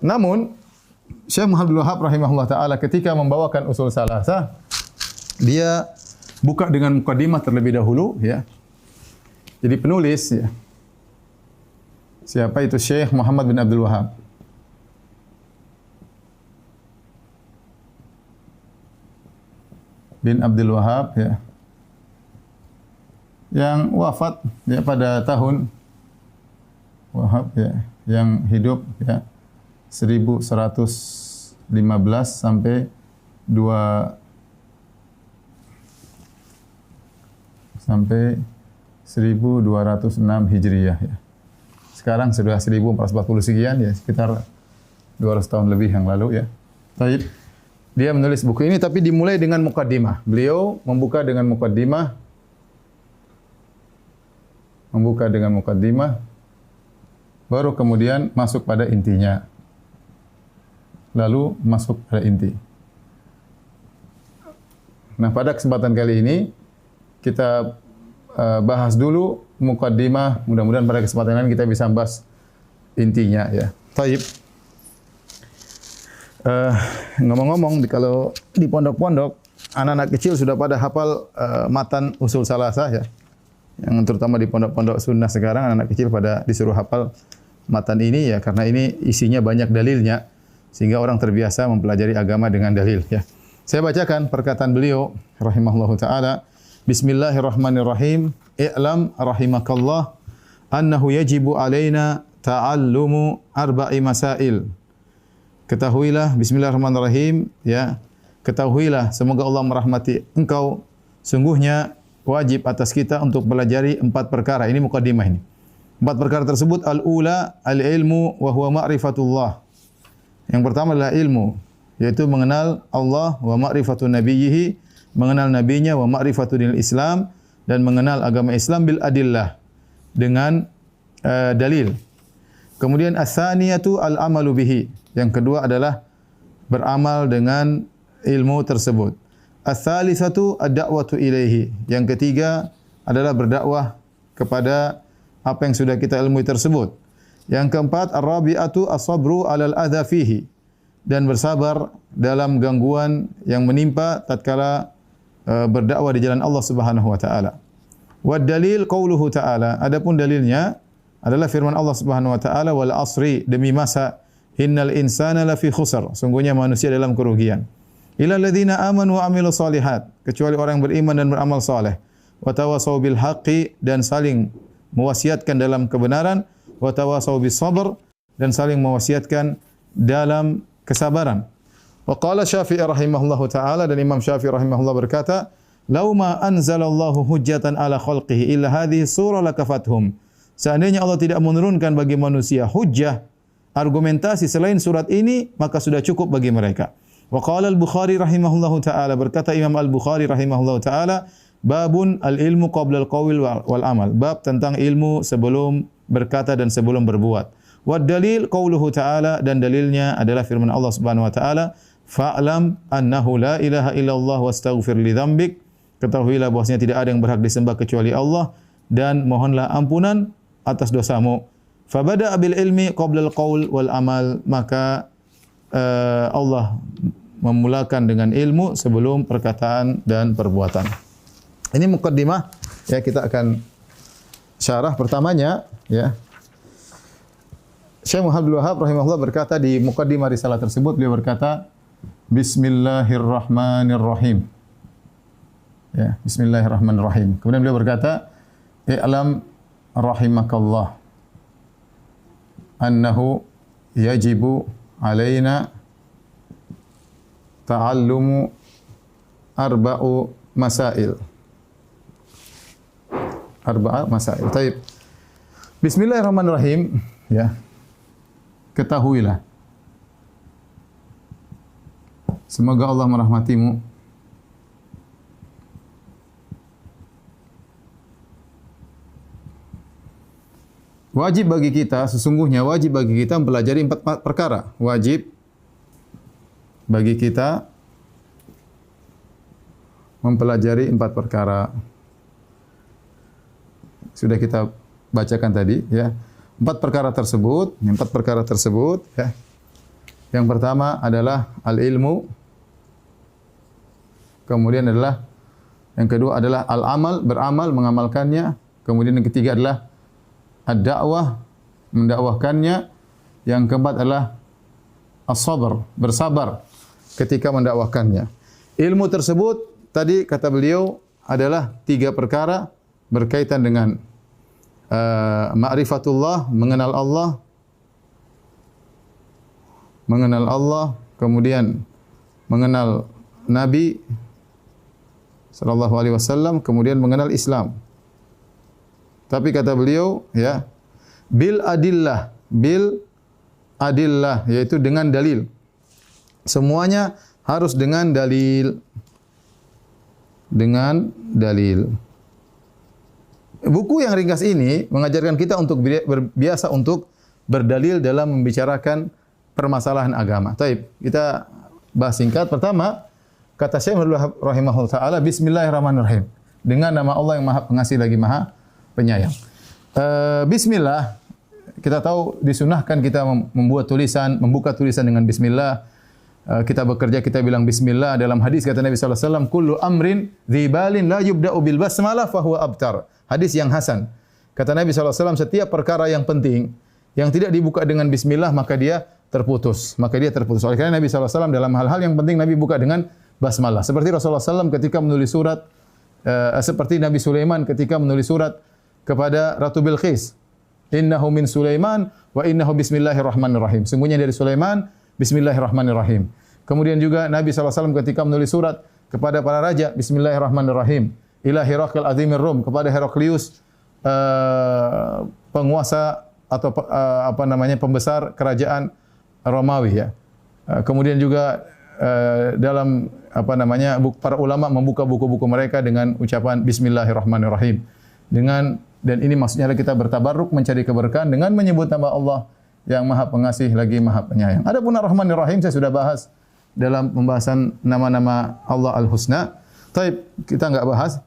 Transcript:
Namun Syekh Muhammad bin Wahab rahimahullah taala ketika membawakan usul salasah, dia buka dengan mukadimah terlebih dahulu, ya. Jadi penulis, ya. Siapa itu? Syekh Muhammad bin Abdul Wahab. Bin Abdul Wahab, ya. Yang wafat, ya, pada tahun Wahab, ya, yang hidup, ya, 1115 sampai 1206 Hijriyah, ya. Sekarang sudah 1440 sekian, ya, sekitar 200 tahun lebih yang lalu, ya. Baik. Dia menulis buku ini tapi dimulai dengan mukaddimah. Beliau membuka dengan mukaddimah, baru kemudian masuk pada intinya. Lalu masuk pada inti. Nah, pada kesempatan kali ini kita bahas dulu mukaddimah. Mudah-mudahan pada kesempatan lain kita bisa bahas intinya, ya. Taib. Ngomong-ngomong, kalau di pondok-pondok anak-anak kecil sudah pada hafal matan usul salasah, ya. Yang terutama di pondok-pondok sunnah sekarang anak-anak kecil pada disuruh hafal matan ini, ya, karena ini isinya banyak dalilnya sehingga orang terbiasa mempelajari agama dengan dalil, ya. Saya bacakan perkataan beliau rahimahullahu taala. Bismillahirrahmanirrahim. I'lam rahimakallah annahu yajibu alaina ta'allumu arba'i masail. Ketahuilah, bismillahirrahmanirrahim, ya. Ketahuilah, semoga Allah merahmati engkau, sungguhnya wajib atas kita untuk pelajari 4 perkara. Ini mukadimah ini. 4 perkara tersebut, al-ula al-ilmu wa huwa ma'rifatullah. Yang pertama adalah ilmu, yaitu mengenal Allah, wa ma'rifatu nabiyhi, mengenal nabinya, wa ma'rifatu dinil Islam, dan mengenal agama Islam bil adillah, dengan dalil. Kemudian as-saniyatu al-amalu bihi. Yang kedua adalah beramal dengan ilmu tersebut. As-salisatu ad-da'watu ilaihi. Yang ketiga adalah berdakwah kepada apa yang sudah kita ilmui tersebut. Yang keempat, ar-rabi'atu as-sabru 'alal adza fihi, dan bersabar dalam gangguan yang menimpa tatkala berdakwah di jalan Allah Subhanahu wa taala. Wad dalil qauluhu ta'ala. Adapun dalilnya adalah firman Allah Subhanahu wa taala, wal asri, demi masa, innal insana lafi khusr, sungguhnya manusia dalam kerugian. Illa alladziina aamanu wa 'amilus shalihat, kecuali orang yang beriman dan beramal saleh. Wa tawassaw bil haqqi, dan saling mewasiatkan dalam kebenaran. Wa tawassaw bis sabr, dan saling mewasiatkan dalam kesabaran. Wa qala Syafi'i rahimahullahu taala, dan Imam Syafi'i rahimahullah berkata, "Lau ma anzalallahu hujjatan ala khalqihi illa hadhihi surah lakafathum." Seandainya Allah tidak menurunkan bagi manusia hujjah, argumentasi selain surat ini, maka sudah cukup bagi mereka. Wa qala al-Bukhari rahimahullahu taala, berkata Imam Al-Bukhari rahimahullahu taala, babun al-ilmu qabla al-qawl wal amal. Bab tentang ilmu sebelum berkata dan sebelum berbuat. Wad dalil qauluhu ta'ala, dan dalilnya adalah firman Allah Subhanahu wa taala, fa'lam annahu la ilaha illallah wastaghfir li dzambik. Ketahuilah bahwasanya tidak ada yang berhak disembah kecuali Allah, dan mohonlah ampunan atas dosamu. Fabada bil ilmi qabla al-qaul wal amal, maka Allah memulakan dengan ilmu sebelum perkataan dan perbuatan. Ini mukaddimah, ya, kita akan syarah pertamanya, ya. Syekh Muhammad bin Wahab rahimahullah berkata di mukaddimah risalah tersebut, beliau berkata, Bismillahirrahmanirrahim. Ya, Bismillahirrahmanirrahim. Kemudian beliau berkata, I'lam rahimakallah annahu yajibu alaina ta'allumu arba'u masail. Arba'a masail. Taib. Bismillahirrahmanirrahim, ya. Ketahuilah, semoga Allah merahmatimu, wajib bagi kita, sesungguhnya wajib bagi kita mempelajari 4 perkara. Wajib bagi kita mempelajari 4 perkara. Sudah kita bacakan tadi, ya. empat perkara tersebut ya. Yang pertama adalah al-ilmu. Kemudian adalah yang kedua adalah al-amal, beramal, mengamalkannya. Kemudian yang ketiga adalah ad-da'wah, mendakwahkannya. Yang keempat adalah as-sabr, bersabar ketika mendakwahkannya. Ilmu tersebut tadi kata beliau adalah 3 perkara berkaitan dengan ma'rifatullah, mengenal Allah, kemudian mengenal Nabi sallallahu alaihi wasallam, kemudian mengenal Islam. Tapi kata beliau ya, bil adillah, yaitu dengan dalil. Semuanya harus dengan dalil. Dengan dalil. Buku yang ringkas ini mengajarkan kita untuk biasa untuk berdalil dalam membicarakan permasalahan agama. Taib, kita bahas singkat. Pertama, kata Syekh rahimahullah taala, bismillahirrahmanirrahim. Dengan nama Allah yang Maha Pengasih lagi Maha Penyayang. Bismillah, kita tahu disunahkan kita membuat tulisan, membuka tulisan dengan bismillah. Kita bekerja, kita bilang bismillah. Dalam hadis kata Nabi sallallahu alaihi wasallam, kullu amrin dzibalin la yubda'u bil basmalah fa huwa abtar. Hadis yang hasan. Kata Nabi sallallahu alaihi wasallam, setiap perkara yang penting yang tidak dibuka dengan bismillah maka dia terputus. Oleh karena Nabi sallallahu alaihi wasallam dalam hal-hal yang penting Nabi buka dengan basmalah. Seperti Rasulullah SAW ketika menulis surat, seperti Nabi Sulaiman ketika menulis surat kepada Ratu Bilqis. Innahu min Sulaiman wa innahu bismillahirrahmanirrahim. Sungguhnya dari Sulaiman, bismillahirrahmanirrahim. Kemudian juga Nabi SAW ketika menulis surat kepada para raja, bismillahirrahmanirrahim. Ila Herakl Azimir Rum, kepada Heraklius, penguasa atau pembesar kerajaan Romawi ya. Kemudian juga dalam para ulama membuka buku-buku mereka dengan ucapan bismillahirrahmanirrahim. Dan ini maksudnya adalah kita bertabarruk mencari keberkahan dengan menyebut nama Allah yang Maha Pengasih lagi Maha Penyayang. Adapun Ar-Rahmanir-Rahim saya sudah bahas dalam pembahasan nama-nama Allah Al-Husna. Taib, kita enggak bahas.